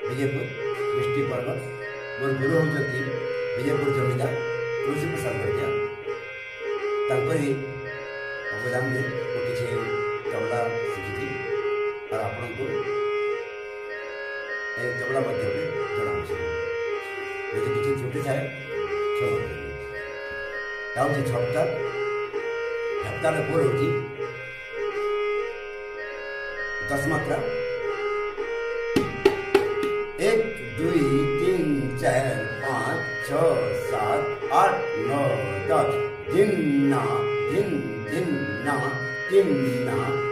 Vijaypur district पर्वत मोर गुरु होती विजयपुर जमीदार तुलसी प्रसाद भड़िया अवदान में किसी तबला शिखी और आपण को तबला जनाऊँ यदि किसी त्रुटि थाए क्षमा झपताल झपताल बोल होती 10 मात्रा 1 2 3 4 5 6 7 8 9 10 दिन ना दिन दिन ना दिन ना